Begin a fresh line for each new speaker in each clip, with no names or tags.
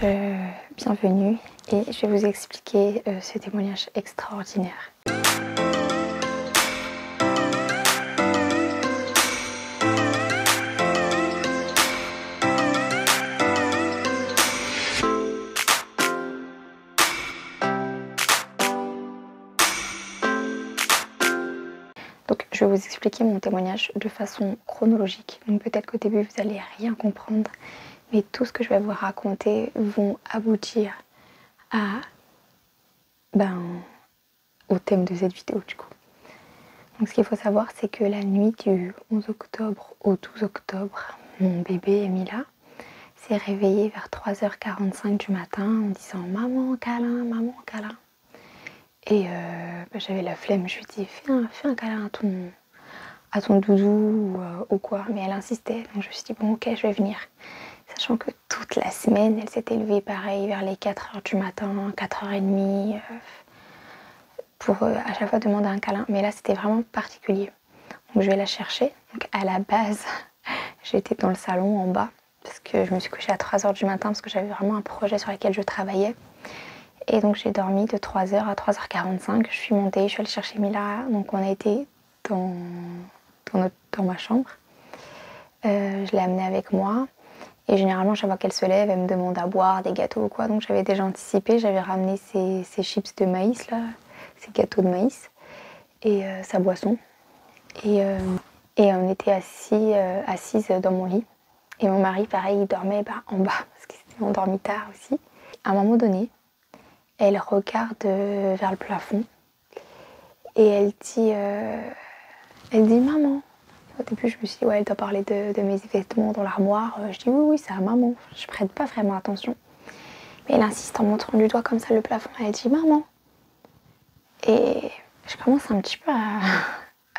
Bienvenue et je vais vous expliquer ce témoignage extraordinaire. Donc je vais vous expliquer mon témoignage de façon chronologique. Donc peut-être qu'au début vous n'allez rien comprendre, mais tout ce que je vais vous raconter vont aboutir au thème de cette vidéo du coup. Donc ce qu'il faut savoir, c'est que la nuit du 11 octobre au 12 octobre, mon bébé Emila s'est réveillée vers 3h45 du matin en disant « Maman, câlin, maman, câlin ». Et j'avais la flemme, je lui ai dit fais un câlin à ton doudou ou quoi, mais elle insistait, donc je me suis dit bon ok, je vais venir. Sachant que toute la semaine, elle s'était levée pareil vers les 4h du matin, 4h30, pour à chaque fois demander un câlin. Mais là c'était vraiment particulier. Donc je vais la chercher. Donc à la base, j'étais dans le salon en bas, parce que je me suis couchée à 3h du matin, parce que j'avais vraiment un projet sur lequel je travaillais. Et donc j'ai dormi de 3h à 3h45, je suis montée, je suis allée chercher Mila, donc on a été dans ma chambre. Je l'ai amenée avec moi et généralement chaque fois qu'elle se lève, elle me demande à boire, des gâteaux ou quoi, donc j'avais déjà anticipé, j'avais ramené ses chips de maïs là, ses gâteaux de maïs et sa boisson. Et on était assises dans mon lit et mon mari pareil, il dormait en bas parce qu'il s'était endormi tard aussi. À un moment donné, elle regarde vers le plafond et elle dit maman. Au début je me suis dit ouais, elle doit parler de mes vêtements dans l'armoire. Je dis oui c'est à maman, je prête pas vraiment attention. Mais elle insiste en montrant du doigt comme ça le plafond, elle dit maman. Et je commence un petit peu à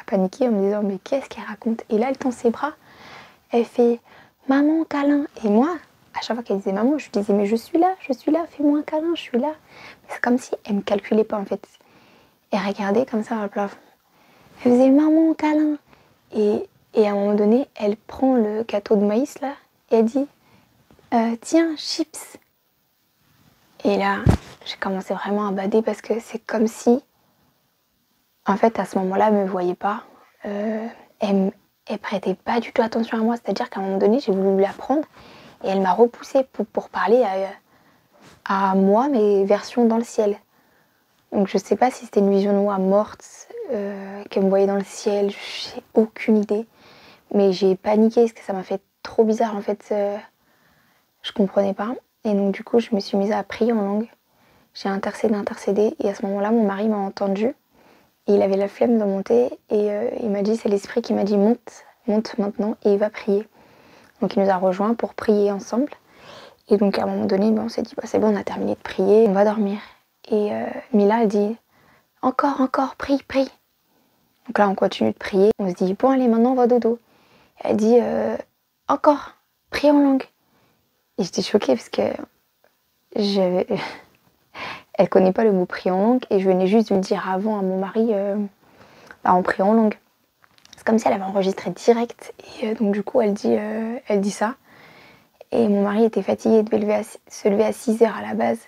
paniquer en me disant mais qu'est-ce qu'elle raconte. Et là elle tend ses bras, elle fait maman câlin. Et moi à chaque fois qu'elle disait maman, je lui disais mais je suis là, fais-moi un câlin, je suis là. C'est comme si elle me calculait pas en fait. Elle regardait comme ça dans le plafond. Elle faisait maman câlin. Et à un moment donné, elle prend le gâteau de maïs là et elle dit tiens, chips. Et là, j'ai commencé vraiment à bader parce que c'est comme si, en fait, à ce moment-là, elle me voyait pas. Elle prêtait pas du tout attention à moi. C'est-à-dire qu'à un moment donné, j'ai voulu la prendre et elle m'a repoussée pour parler à moi, mais version dans le ciel. Donc je sais pas si c'était une vision de moi morte, qu'elle me voyait dans le ciel, j'ai aucune idée. Mais j'ai paniqué parce que ça m'a fait trop bizarre en fait, je comprenais pas. Et donc du coup je me suis mise à prier en langue. J'ai intercédé et à ce moment-là mon mari m'a entendu. Et il avait la flemme de monter et il m'a dit, c'est l'esprit qui m'a dit monte maintenant et il va prier. Donc il nous a rejoints pour prier ensemble. Et donc à un moment donné on s'est dit bah, c'est bon, on a terminé de prier, on va dormir. Et Mila elle dit encore, prie. Donc là on continue de prier, on se dit bon allez maintenant on va dodo. Elle dit encore, prie en langue. Et j'étais choquée parce que elle connaît pas le mot prie en langue et je venais juste de le dire avant à mon mari on prie en langue. C'est comme si elle avait enregistré direct et donc du coup elle dit ça. Et mon mari était fatigué, il devait se lever à 6h à la base.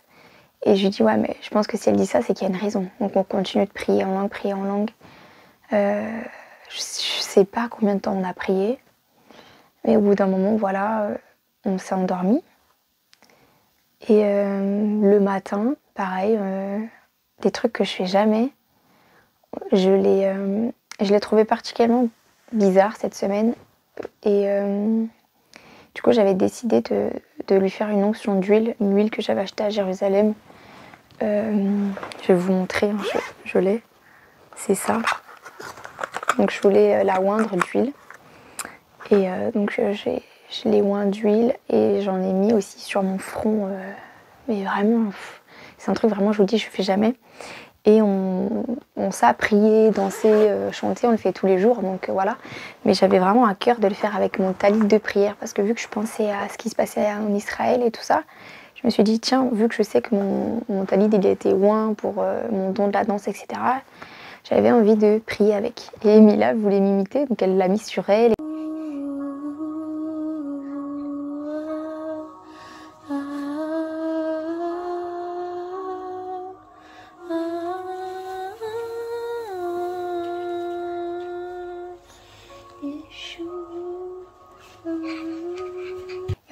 Et je lui dis ouais mais je pense que si elle dit ça c'est qu'il y a une raison. Donc on continue de prier en langue. Je sais pas combien de temps on a prié. Mais au bout d'un moment, voilà, on s'est endormi. Et le matin, pareil, des trucs que je fais jamais. Je l'ai trouvé particulièrement bizarre cette semaine. Et du coup, j'avais décidé de lui faire une onction d'huile, une huile que j'avais achetée à Jérusalem. Je vais vous montrer, hein, je l'ai. C'est ça. Donc je voulais la oindre d'huile. Et donc je l'ai oint d'huile et j'en ai mis aussi sur mon front. Mais vraiment, c'est un truc vraiment, je vous dis, je fais jamais. Et on sait prier, danser, chanter, on le fait tous les jours, donc voilà. Mais j'avais vraiment à cœur de le faire avec mon talit de prière, parce que vu que je pensais à ce qui se passait en Israël et tout ça, je me suis dit, tiens, vu que je sais que mon talit il a été oint pour mon don de la danse, etc., j'avais envie de prier avec. Et Emila voulait m'imiter, donc elle l'a mis sur elle.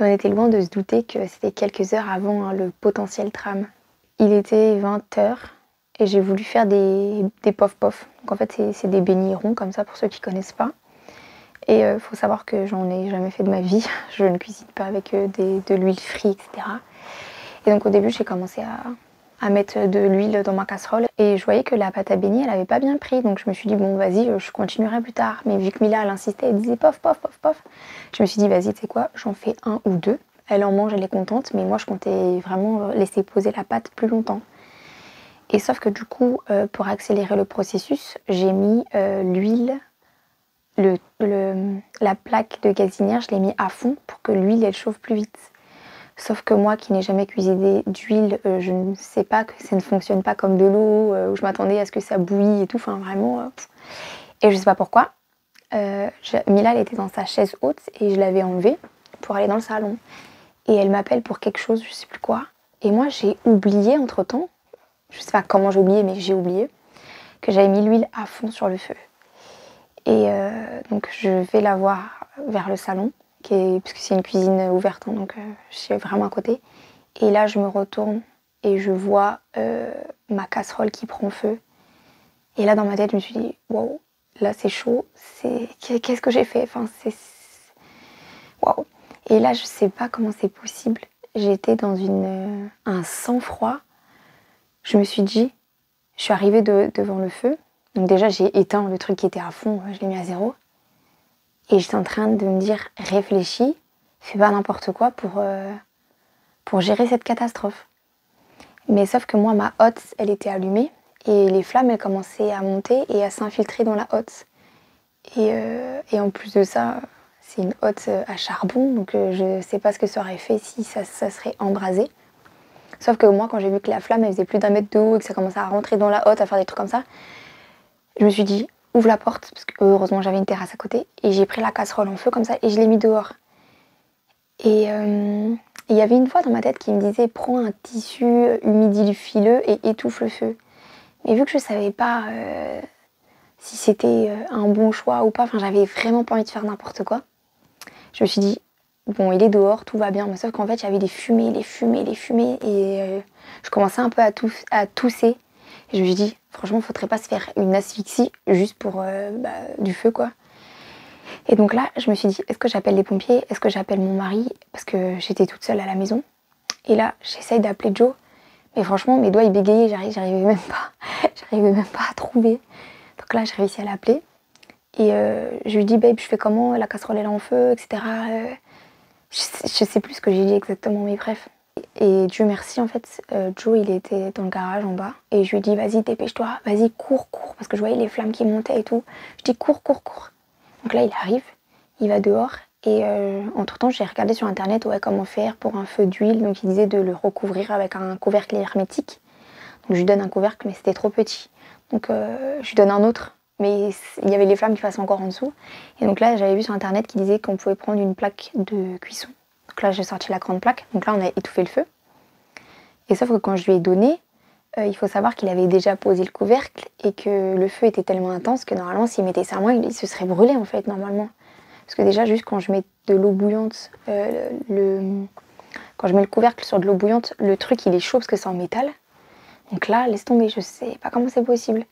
on était loin de se douter que c'était quelques heures avant le potentiel tram. Il était 20h et j'ai voulu faire des pof-pof. Donc en fait, c'est des beignets ronds comme ça pour ceux qui connaissent pas. Et faut savoir que j'en ai jamais fait de ma vie. Je ne cuisine pas avec de l'huile frite, etc. Et donc au début, j'ai commencé à mettre de l'huile dans ma casserole. Et je voyais que la pâte à beignets, elle avait pas bien pris. Donc je me suis dit, bon, vas-y, je continuerai plus tard. Mais vu que Mila, elle insistait, elle disait pof, pof, pof, pof. Je me suis dit, vas-y, tu sais quoi, j'en fais 1 ou 2. Elle en mange, elle est contente. Mais moi, je comptais vraiment laisser poser la pâte plus longtemps. Et sauf que du coup, pour accélérer le processus, j'ai mis l'huile, la plaque de gazinière, je l'ai mis à fond pour que l'huile, elle chauffe plus vite. Sauf que moi qui n'ai jamais cuisiné d'huile, je ne sais pas que ça ne fonctionne pas comme de l'eau, où je m'attendais à ce que ça bouillit et tout, enfin vraiment. Et je sais pas pourquoi. Mila, elle était dans sa chaise haute et je l'avais enlevée pour aller dans le salon. Et elle m'appelle pour quelque chose, je sais plus quoi. Et moi j'ai oublié entre temps, je sais pas comment j'ai oublié, mais j'ai oublié, que j'avais mis l'huile à fond sur le feu. Et donc je vais la voir vers le salon, puisque c'est une cuisine ouverte, hein, donc je suis vraiment à côté. Et là je me retourne et je vois ma casserole qui prend feu. Et là dans ma tête je me suis dit, wow, là c'est chaud, qu'est-ce que j'ai fait, enfin, wow. Et là je sais pas comment c'est possible, j'étais dans un sang-froid. Je me suis dit, je suis arrivée devant le feu. Donc déjà, j'ai éteint le truc qui était à fond, je l'ai mis à 0. Et j'étais en train de me dire, réfléchis, fais pas n'importe quoi pour gérer cette catastrophe. Mais sauf que moi, ma hotte, elle était allumée. Et les flammes, elles commençaient à monter et à s'infiltrer dans la hotte. Et en plus de ça, c'est une hotte à charbon. Donc je sais pas ce que ça aurait fait si ça serait embrasé. Sauf que moi, quand j'ai vu que la flamme, elle faisait plus d'1 mètre de haut et que ça commençait à rentrer dans la hotte, à faire des trucs comme ça, je me suis dit, ouvre la porte, parce que heureusement j'avais une terrasse à côté, et j'ai pris la casserole en feu comme ça et je l'ai mis dehors. Et il y avait une voix dans ma tête qui me disait, prends un tissu humidifileux et étouffe le feu. Mais vu que je savais pas si c'était un bon choix ou pas, enfin j'avais vraiment pas envie de faire n'importe quoi, je me suis dit, bon, il est dehors, tout va bien. Mais sauf qu'en fait, il y avait des fumées, et je commençais un peu à tousser. Et je me suis dit, franchement, il faudrait pas se faire une asphyxie juste pour du feu, quoi. Et donc là, je me suis dit, est-ce que j'appelle les pompiers? Est-ce que j'appelle mon mari? Parce que j'étais toute seule à la maison. Et là, j'essaye d'appeler Joe. Mais franchement, mes doigts, ils bégayaient, j'arrivais même pas. J'arrivais même pas à trouver. Donc là, j'ai réussi à l'appeler. Et je lui dis, babe, je fais comment? La casserole, elle est en feu, etc. Je sais plus ce que j'ai dit exactement, mais bref. Et Dieu merci, en fait, Joe, il était dans le garage en bas. Et je lui ai dit, vas-y, dépêche-toi, vas-y, cours, cours. Parce que je voyais les flammes qui montaient et tout. Je dis, cours, cours, cours. Donc là, il arrive, il va dehors. Et entre-temps, j'ai regardé sur Internet comment faire pour un feu d'huile. Donc il disait de le recouvrir avec un couvercle hermétique. Donc je lui donne un couvercle, mais c'était trop petit. Donc je lui donne un autre. Mais il y avait les flammes qui passaient encore en dessous. Et donc là, j'avais vu sur Internet qui disait qu'on pouvait prendre une plaque de cuisson. Donc là, j'ai sorti la grande plaque. Donc là, on a étouffé le feu. Et sauf que quand je lui ai donné, il faut savoir qu'il avait déjà posé le couvercle et que le feu était tellement intense que normalement, s'il mettait sa main, il se serait brûlé en fait, normalement. Parce que déjà, juste quand je mets de l'eau bouillante, quand je mets le couvercle sur de l'eau bouillante, le truc, il est chaud parce que c'est en métal. Donc là, laisse tomber, je sais pas comment c'est possible.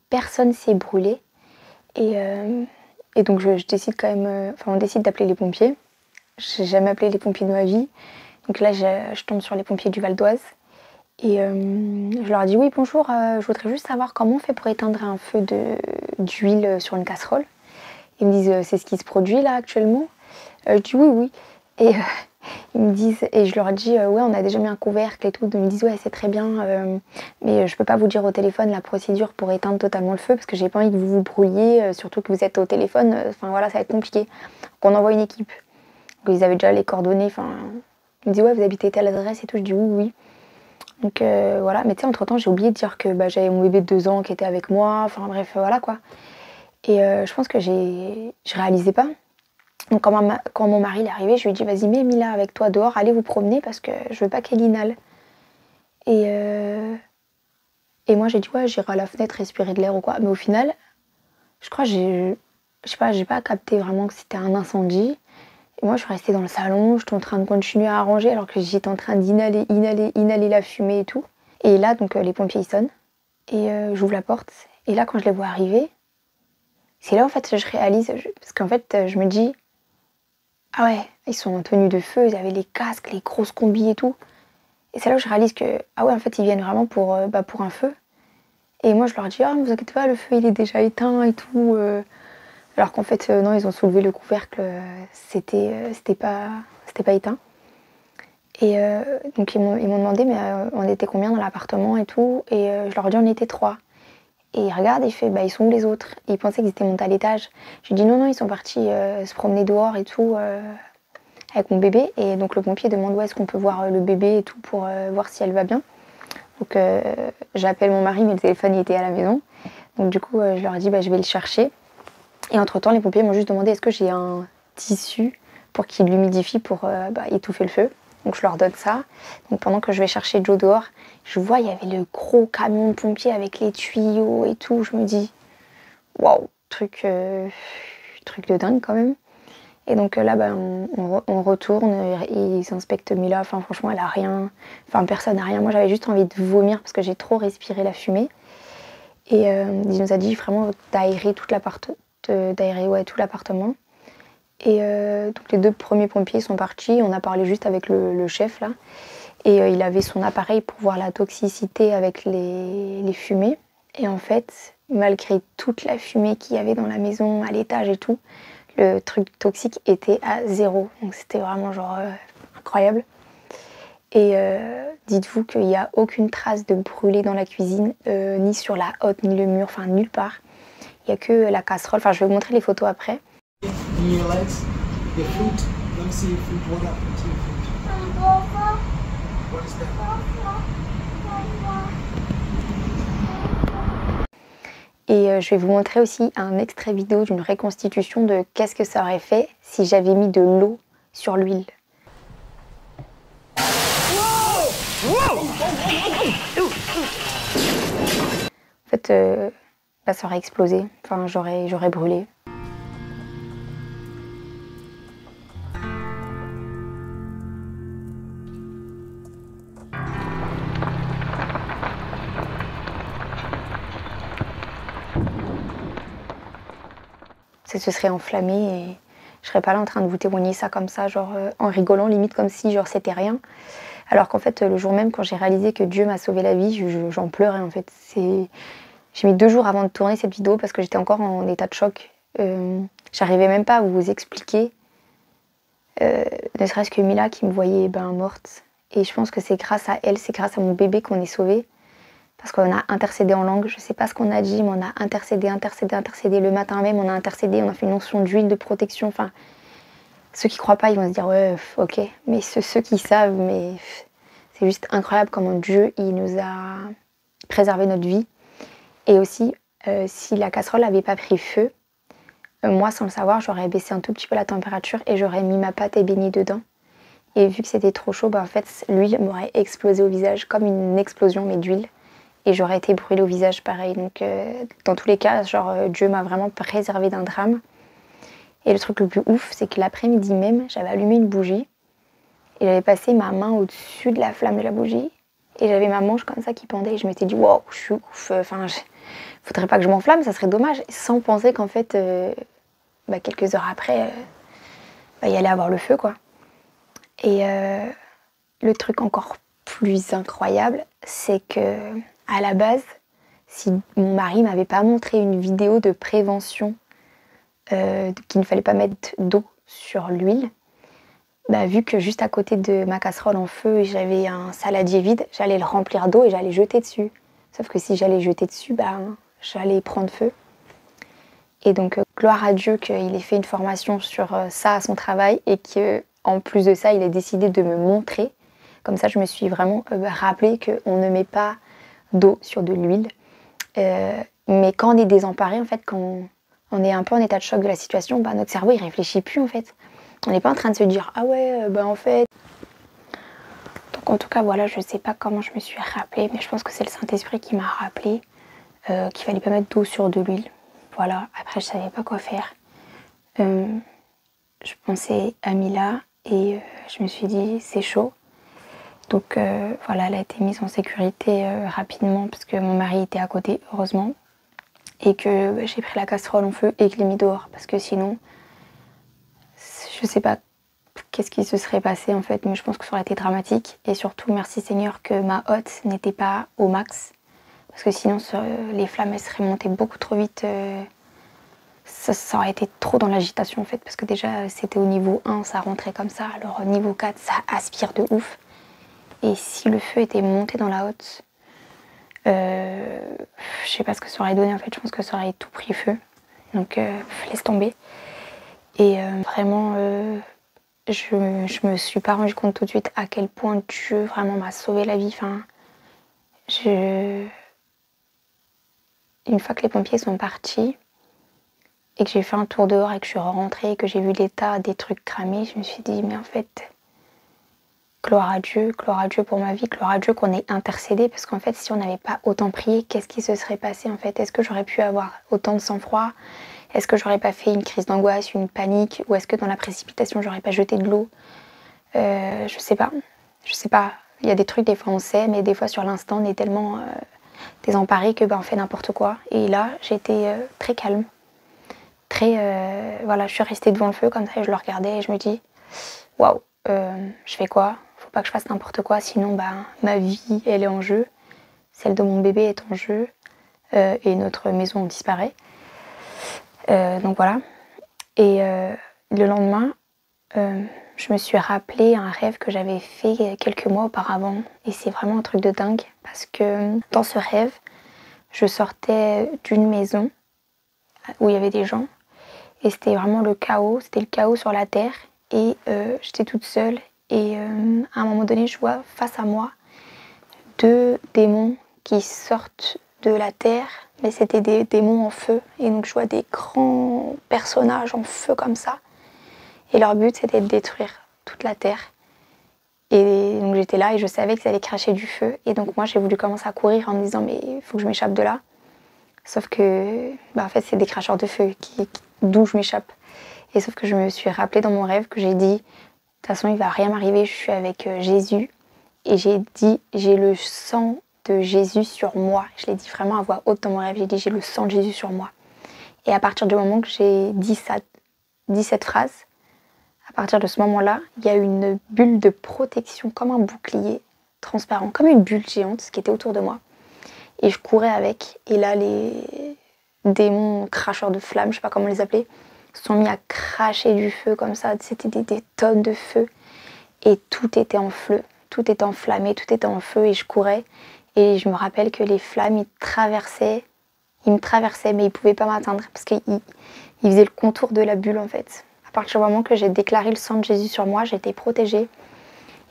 Personne s'est brûlé. Et donc je décide quand même, on décide d'appeler les pompiers. J'ai jamais appelé les pompiers de ma vie. Donc là, je tombe sur les pompiers du Val d'Oise. Et je leur dis, oui, bonjour, je voudrais juste savoir comment on fait pour éteindre un feu d'huile sur une casserole. Ils me disent, c'est ce qui se produit là actuellement. Je dis, oui, oui. Et ils me disent, et je leur dis, ouais, on a déjà mis un couvercle et tout. Donc ils me disent, ouais, c'est très bien, mais je peux pas vous dire au téléphone la procédure pour éteindre totalement le feu parce que j'ai pas envie que vous vous brouilliez, surtout que vous êtes au téléphone. Enfin voilà, ça va être compliqué. Donc on envoie une équipe. Donc, ils avaient déjà les coordonnées. Enfin, ils me disent, ouais, vous habitez telle adresse et tout. Je dis, oui, oui. Donc voilà, mais tu sais, entre-temps, j'ai oublié de dire que j'avais mon bébé de 2 ans qui était avec moi. Enfin bref, voilà quoi. Et je pense que je réalisais pas. Donc quand mon mari est arrivé, je lui ai dit, vas-y, mets Mila avec toi dehors, allez vous promener parce que je veux pas qu'elle inhale. Et moi j'ai dit, ouais, j'irai à la fenêtre respirer de l'air ou quoi. Mais au final, je crois que j'ai pas capté vraiment que c'était un incendie. Et moi je suis restée dans le salon, j'étais en train de continuer à ranger alors que j'étais en train inhaler la fumée et tout. Et là donc les pompiers ils sonnent et j'ouvre la porte et là quand je les vois arriver, c'est là en fait que je réalise, parce qu'en fait je me dis ah ouais, ils sont en tenue de feu, ils avaient les casques, les grosses combis et tout. Et c'est là où je réalise que ah ouais en fait ils viennent vraiment pour un feu. Et moi je leur dis ah ne vous inquiétez pas, le feu il est déjà éteint et tout. Alors qu'en fait non, ils ont soulevé le couvercle, c'était pas éteint. Et donc ils m'ont demandé mais on était combien dans l'appartement et tout. Et je leur dis on était 3. Et il regarde et il fait bah ils sont où les autres? Et il pensait qu'ils étaient montés à l'étage. Je lui dis non ils sont partis se promener dehors et tout avec mon bébé. Et donc le pompier demande où est-ce qu'on peut voir le bébé et tout pour voir si elle va bien. Donc j'appelle mon mari mais le téléphone il était à la maison. Donc du coup je leur ai dit bah je vais le chercher. Et entre temps les pompiers m'ont juste demandé est-ce que j'ai un tissu pour qu'il l'humidifie pour étouffer le feu. Donc je leur donne ça. Donc pendant que je vais chercher Joe dehors, je vois il y avait le gros camion de pompiers avec les tuyaux et tout. Je me dis waouh, truc de dingue quand même. Et donc là on retourne, ils inspectent Mila. Enfin franchement elle a rien, enfin personne n'a rien. Moi j'avais juste envie de vomir parce que j'ai trop respiré la fumée. Et il nous a dit vraiment d'aérer tout l'appartement. Et donc les 2 premiers pompiers sont partis, on a parlé juste avec le chef là. Et il avait son appareil pour voir la toxicité avec les fumées. Et en fait, malgré toute la fumée qu'il y avait dans la maison, à l'étage et tout, le truc toxique était à 0. Donc c'était vraiment genre incroyable. Et dites-vous qu'il n'y a aucune trace de brûlé dans la cuisine, ni sur la hotte, ni le mur, enfin nulle part. Il n'y a que la casserole. Enfin je vais vous montrer les photos après. Et je vais vous montrer aussi un extrait vidéo d'une reconstitution de qu'est-ce que ça aurait fait si j'avais mis de l'eau sur l'huile. En fait, ça aurait explosé. Enfin, j'aurais brûlé. Ça se serait enflammé et je serais pas là en train de vous témoigner ça comme ça, genre en rigolant, limite comme si genre c'était rien. Alors qu'en fait, le jour même, quand j'ai réalisé que Dieu m'a sauvé la vie, j'en pleurais en fait. J'ai mis 2 jours avant de tourner cette vidéo parce que j'étais encore en état de choc. J'arrivais même pas à vous expliquer, ne serait-ce que Mila qui me voyait morte. Et je pense que c'est grâce à elle, c'est grâce à mon bébé qu'on est sauvé. Parce qu'on a intercédé en langue, je sais pas ce qu'on a dit, mais on a intercédé. Le matin même, on a intercédé, on a fait une onction d'huile de protection. Enfin, ceux qui croient pas, ils vont se dire ouais, ok. Mais ceux qui savent, mais c'est juste incroyable comment Dieu, il nous a préservé notre vie. Et aussi, si la casserole n'avait pas pris feu, moi, sans le savoir, j'aurais baissé un tout petit peu la température et j'aurais mis ma pâte ébénie dedans. Et vu que c'était trop chaud, en fait, l'huile m'aurait explosé au visage, comme une explosion, mais d'huile. Et j'aurais été brûlée au visage pareil. Donc dans tous les cas, Dieu m'a vraiment préservée d'un drame. Et le truc le plus ouf, c'est que l'après-midi même, j'avais allumé une bougie. Et j'avais passé ma main au-dessus de la flamme de la bougie. Et j'avais ma manche comme ça qui pendait. Et je m'étais dit, waouh, je suis ouf. Enfin, faudrait pas que je m'enflamme, ça serait dommage. Sans penser qu'en fait, quelques heures après, il y allait avoir le feu, quoi. Et le truc encore plus incroyable, c'est que à la base, si mon mari m'avait pas montré une vidéo de prévention qu'il ne fallait pas mettre d'eau sur l'huile, vu que juste à côté de ma casserole en feu, j'avais un saladier vide, j'allais le remplir d'eau et j'allais jeter dessus. Sauf que si j'allais jeter dessus, j'allais prendre feu. Et donc, gloire à Dieu qu'il ait fait une formation sur ça à son travail et qu'en plus de ça, il ait décidé de me montrer. Comme ça, je me suis vraiment rappelé qu'on ne met pas d'eau sur de l'huile. Mais quand on est désemparé, en fait, quand on est un peu en état de choc de la situation, notre cerveau, il réfléchit plus, en fait. On n'est pas en train de se dire « Ah ouais, en fait... » Donc en tout cas, voilà, je sais pas comment je me suis rappelée, mais je pense que c'est le Saint-Esprit qui m'a rappelé qu'il fallait pas mettre d'eau sur de l'huile. Voilà, après je savais pas quoi faire. je pensais à Mila et je me suis dit c'est chaud. Donc voilà, elle a été mise en sécurité rapidement parce que mon mari était à côté, heureusement. Et que j'ai pris la casserole en feu et que je l'ai mis dehors. Parce que sinon, je sais pas qu'est-ce qui se serait passé en fait, mais je pense que ça aurait été dramatique. Et surtout, merci Seigneur que ma hotte n'était pas au max. Parce que sinon, les flammes, elles seraient montées beaucoup trop vite. Ça aurait été trop dans l'agitation en fait. Parce que déjà, c'était au niveau 1, ça rentrait comme ça. Alors au niveau 4, ça aspire de ouf. Et si le feu était monté dans la hotte, je sais pas ce que ça aurait donné en fait. Je pense que ça aurait tout pris feu. Donc laisse tomber. Et vraiment, je me suis pas rendu compte tout de suite à quel point Dieu vraiment m'a sauvé la vie. Enfin, une fois que les pompiers sont partis et que j'ai fait un tour dehors et que je suis rentrée et que j'ai vu l'état des trucs cramés, je me suis dit mais en fait, gloire à Dieu pour ma vie, gloire à Dieu qu'on ait intercédé, parce qu'en fait si on n'avait pas autant prié, qu'est-ce qui se serait passé en fait? Est-ce que j'aurais pu avoir autant de sang-froid? Est-ce que j'aurais pas fait une crise d'angoisse, une panique? Ou est-ce que dans la précipitation j'aurais pas jeté de l'eau? Je sais pas. Il y a des trucs, des fois on sait, mais des fois sur l'instant on est tellement désemparé que on fait n'importe quoi. Et là j'étais très calme. Voilà, je suis restée devant le feu comme ça et je le regardais et je me dis waouh, je fais quoi? Faut pas que je fasse n'importe quoi, sinon ma vie elle est en jeu, celle de mon bébé est en jeu et notre maison disparaît. Donc voilà. Et le lendemain, je me suis rappelé un rêve que j'avais fait quelques mois auparavant. Et c'est vraiment un truc de dingue parce que dans ce rêve, je sortais d'une maison où il y avait des gens. Et c'était vraiment le chaos, c'était le chaos sur la terre. Et j'étais toute seule. Et à un moment donné, je vois face à moi 2 démons qui sortent de la terre. Mais c'était des démons en feu. Et donc je vois des grands personnages en feu comme ça. Et leur but, c'était de détruire toute la terre. Et donc j'étais là et je savais que ça allait cracher du feu. Et donc moi, j'ai voulu commencer à courir en me disant mais il faut que je m'échappe de là. Sauf que, en fait, c'est des cracheurs de feu d'où je m'échappe. Et sauf que je me suis rappelé dans mon rêve que j'ai dit de toute façon, il va rien m'arriver, je suis avec Jésus. Et j'ai dit j'ai le sang de Jésus sur moi. Je l'ai dit vraiment à voix haute dans mon rêve. J'ai dit j'ai le sang de Jésus sur moi. Et à partir du moment que j'ai dit cette phrase, à partir de ce moment-là, il y a une bulle de protection, comme un bouclier transparent, comme une bulle géante qui était autour de moi. Et je courais avec. Et là, les démons cracheurs de flammes, je sais pas comment les appeler, se sont mis à cracher du feu comme ça. C'était des tonnes de feu. Et tout était en feu. Tout était enflammé, tout était en feu. Et je courais. Et je me rappelle que les flammes, ils me traversaient, mais ils pouvaient pas m'atteindre. Parce qu'ils faisaient le contour de la bulle, en fait. À partir du moment que j'ai déclaré le sang de Jésus sur moi, j'étais protégée.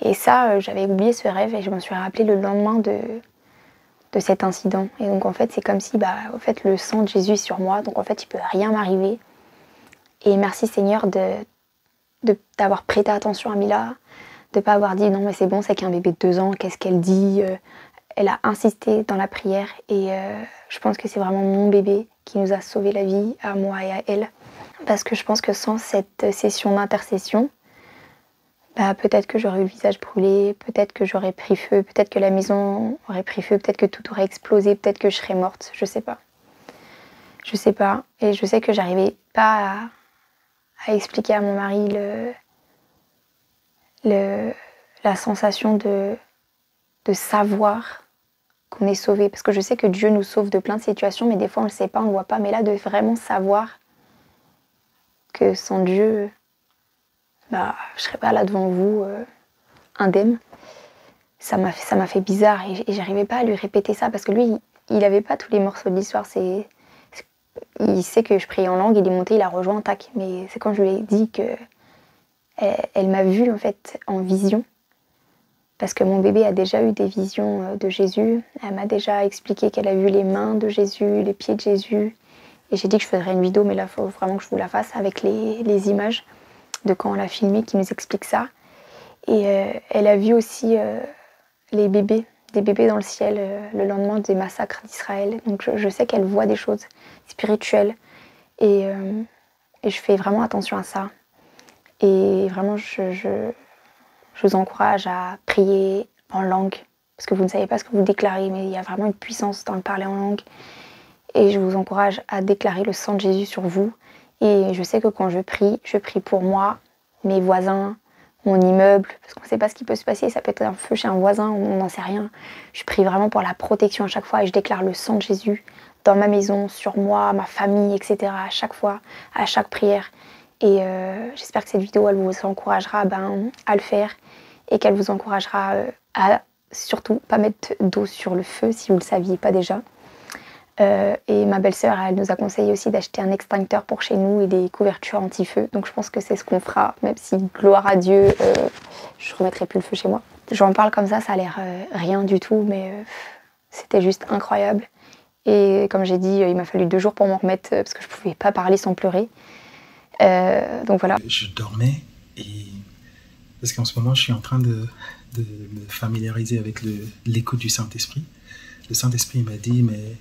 Et ça, j'avais oublié ce rêve et je m'en suis rappelé le lendemain de cet incident. Et donc en fait, c'est comme si en fait, le sang de Jésus est sur moi, donc en fait, il peut rien m'arriver. Et merci Seigneur d'avoir prêté attention à Mila, de pas avoir dit non mais c'est bon, c'est qu'un bébé de 2 ans, qu'est-ce qu'elle dit? Elle a insisté dans la prière et je pense que c'est vraiment mon bébé qui nous a sauvé la vie, à moi et à elle. Parce que je pense que sans cette session d'intercession, peut-être que j'aurais eu le visage brûlé, peut-être que j'aurais pris feu, peut-être que la maison aurait pris feu, peut-être que tout aurait explosé, peut-être que je serais morte, je sais pas. Je sais pas. Et je sais que j'arrivais pas à expliquer à mon mari la sensation de savoir qu'on est sauvé. Parce que je sais que Dieu nous sauve de plein de situations, mais des fois on le sait pas, on le voit pas. Mais là, de vraiment savoir que sans Dieu, je serais pas là devant vous, indemne. Ça m'a fait bizarre et j'arrivais pas à lui répéter ça parce que lui, il avait pas tous les morceaux de l'histoire. Il sait que je priais en langue, il est monté, il a rejoint, tac. Mais c'est quand je lui ai dit que elle m'a vue en fait en vision. Parce que mon bébé a déjà eu des visions de Jésus. Elle m'a déjà expliqué qu'elle a vu les mains de Jésus, les pieds de Jésus. Et j'ai dit que je ferais une vidéo, mais là, il faut vraiment que je vous la fasse avec les images de quand on l'a filmé qui nous explique ça. Et elle a vu aussi des bébés dans le ciel le lendemain des massacres d'Israël. Donc je sais qu'elle voit des choses spirituelles. Et je fais vraiment attention à ça. Et vraiment, je vous encourage à prier en langue, parce que vous ne savez pas ce que vous déclarez, mais il y a vraiment une puissance dans le parler en langue. Et je vous encourage à déclarer le sang de Jésus sur vous. Et je sais que quand je prie pour moi, mes voisins, mon immeuble, parce qu'on ne sait pas ce qui peut se passer, ça peut être un feu chez un voisin, on n'en sait rien. Je prie vraiment pour la protection à chaque fois et je déclare le sang de Jésus dans ma maison, sur moi, ma famille, etc. à chaque fois, à chaque prière. Et j'espère que cette vidéo, elle vous encouragera à le faire et qu'elle vous encouragera à surtout pas mettre d'eau sur le feu si vous ne le saviez pas déjà. Et ma belle-sœur, elle nous a conseillé aussi d'acheter un extincteur pour chez nous et des couvertures anti-feu. Donc je pense que c'est ce qu'on fera, même si, gloire à Dieu, je ne remettrai plus le feu chez moi. J'en parle comme ça a l'air rien du tout, mais c'était juste incroyable. Et comme j'ai dit, il m'a fallu 2 jours pour m'en remettre, parce que je ne pouvais pas parler sans pleurer. Donc voilà.
Je dormais, et parce qu'en ce moment, je suis en train de me familiariser avec l'écoute du Saint-Esprit. Le Saint-Esprit m'a dit, mais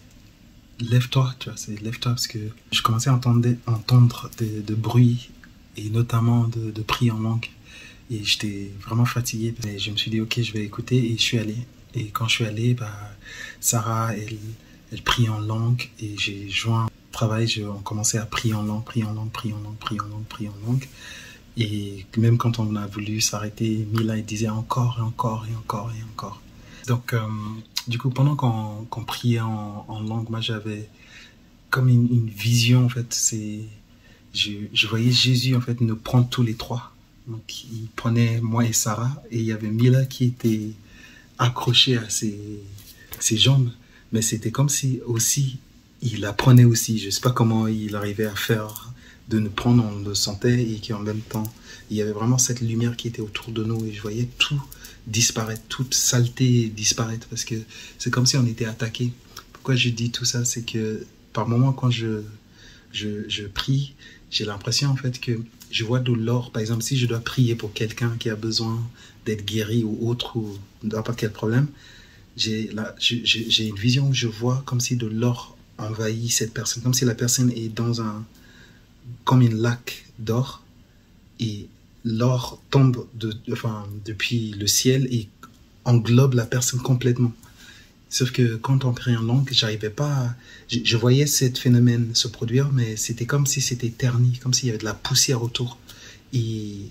lève-toi, tu vois, c'est lève-toi, parce que je commençais à entendre de bruits, et notamment de prières en langue, et j'étais vraiment fatigué. Et je me suis dit, ok, je vais écouter, et je suis allé. Et quand je suis allé, Sarah, elle prie en langue, et j'ai joint au travail, on commençait à prier en langue, prier en langue, prier en langue, prier en langue, prier en langue. Et même quand on a voulu s'arrêter, Mila, elle disait encore, et encore, et encore, et encore. Donc, du coup, pendant qu'on priait en langue, moi j'avais comme une vision, en fait. Je voyais Jésus, en fait, nous prendre tous les trois. Donc, il prenait moi et Sarah, et il y avait Mila qui était accrochée à ses jambes. Mais c'était comme si aussi, il la prenait aussi. Je ne sais pas comment il arrivait à faire de nous prendre, on le sentait, et qu'en même temps, il y avait vraiment cette lumière qui était autour de nous, et je voyais tout disparaître, toute saleté disparaître, parce que c'est comme si on était attaqué. Pourquoi je dis tout ça? C'est que par moments, quand je prie, j'ai l'impression en fait que je vois de l'or. Par exemple, si je dois prier pour quelqu'un qui a besoin d'être guéri ou autre, ou n'importe quel problème, j'ai une vision où je vois comme si de l'or envahit cette personne, comme si la personne est dans comme une lac d'or, et l'or tombe depuis le ciel et englobe la personne complètement. Sauf que quand on prie en langue, j'arrivais pas je voyais ce phénomène se produire, mais c'était comme si c'était terni, comme s'il y avait de la poussière autour. Et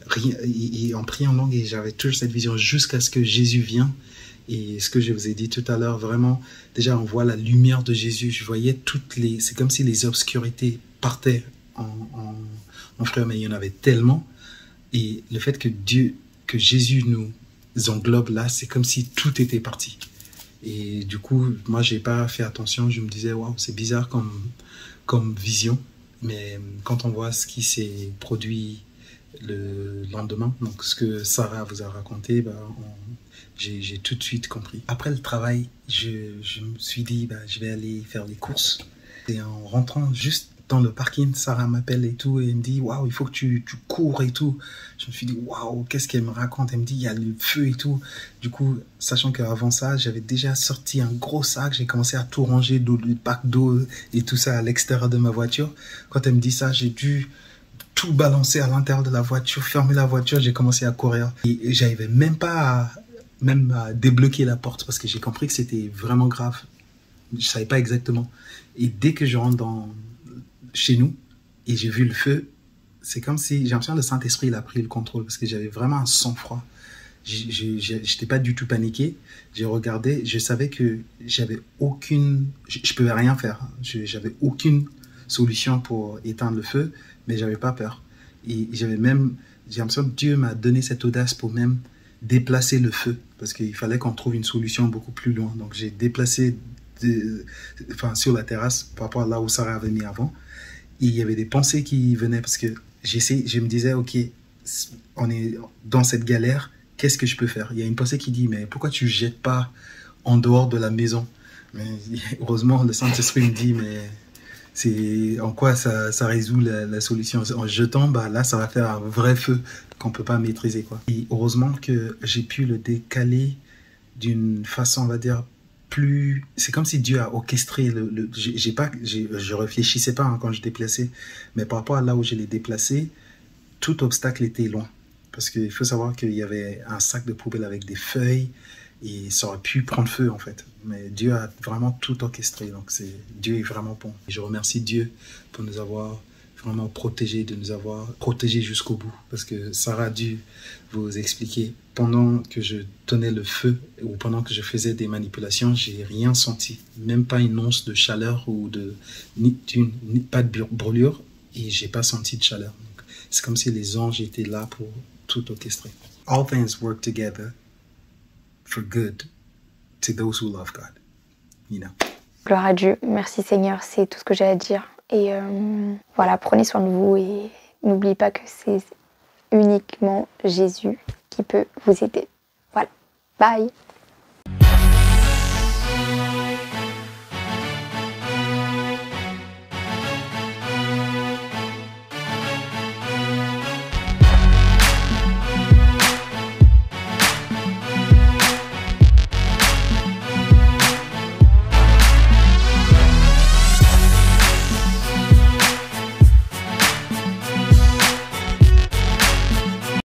on prie en langue, et j'avais toujours cette vision jusqu'à ce que Jésus vienne. Et ce que je vous ai dit tout à l'heure, vraiment, déjà on voit la lumière de Jésus. Je voyais c'est comme si les obscurités partaient en frère, mais il y en avait tellement. Et le fait que Jésus nous englobe là, c'est comme si tout était parti. Et du coup, moi, j'ai pas fait attention. Je me disais, waouh, c'est bizarre comme vision. Mais quand on voit ce qui s'est produit le lendemain, donc ce que Sarah vous a raconté, j'ai tout de suite compris. Après le travail, je me suis dit, je vais aller faire les courses. Et en rentrant juste dans le parking, Sarah m'appelle et tout, et elle me dit, waouh, il faut que tu cours et tout. Je me suis dit, waouh, qu'est-ce qu'elle me raconte? Elle me dit, il y a le feu et tout. Du coup, sachant qu'avant ça, j'avais déjà sorti un gros sac, j'ai commencé à tout ranger, le pack d'eau et tout ça à l'extérieur de ma voiture. Quand elle me dit ça, j'ai dû tout balancer à l'intérieur de la voiture, fermer la voiture, j'ai commencé à courir. Et j'arrivais même pas à débloquer la porte, parce que j'ai compris que c'était vraiment grave. Je savais pas exactement. Et dès que je rentre chez nous et j'ai vu le feu, c'est comme si, j'ai l'impression que le Saint-Esprit il a pris le contrôle, parce que j'avais vraiment un sang-froid. J'étais pas du tout paniqué. J'ai regardé, je savais que j'avais je pouvais rien faire. J'avais aucune solution pour éteindre le feu, mais j'avais pas peur. Et j'ai l'impression que Dieu m'a donné cette audace pour même déplacer le feu, parce qu'il fallait qu'on trouve une solution beaucoup plus loin. Donc j'ai déplacé sur la terrasse par rapport à là où Sarah avait mis avant. Et il y avait des pensées qui venaient, parce que je me disais, ok, on est dans cette galère, qu'est-ce que je peux faire? Il y a une pensée qui dit, mais pourquoi tu ne jettes pas en dehors de la maison? Mais heureusement, le Saint-Esprit me dit, mais c'est en quoi ça résout la solution? En jetant, là, ça va faire un vrai feu qu'on ne peut pas maîtriser, quoi. Et heureusement que j'ai pu le décaler d'une façon, on va dire, c'est comme si Dieu a orchestré je réfléchissais pas quand je déplaçais, mais par rapport à là où je l'ai déplacé, tout obstacle était loin. Parce qu'il faut savoir qu'il y avait un sac de poubelle avec des feuilles et ça aurait pu prendre feu en fait. Mais Dieu a vraiment tout orchestré. Donc Dieu est vraiment bon. Et je remercie Dieu pour nous avoir vraiment protégés, de nous avoir protégés jusqu'au bout. Parce que Sarah a dû vous expliquer, pendant que je tenais le feu ou pendant que je faisais des manipulations, j'ai rien senti. Même pas une once de chaleur ou pas de brûlure et j'ai pas senti de chaleur. Donc, c'est comme si les anges étaient là pour tout orchestrer. All things work together for good to those who love God. You know.
Gloire à Dieu. Merci Seigneur, c'est tout ce que j'ai à dire. Et voilà, prenez soin de vous et n'oubliez pas que c'est uniquement Jésus qui peut vous aider. Voilà. Bye.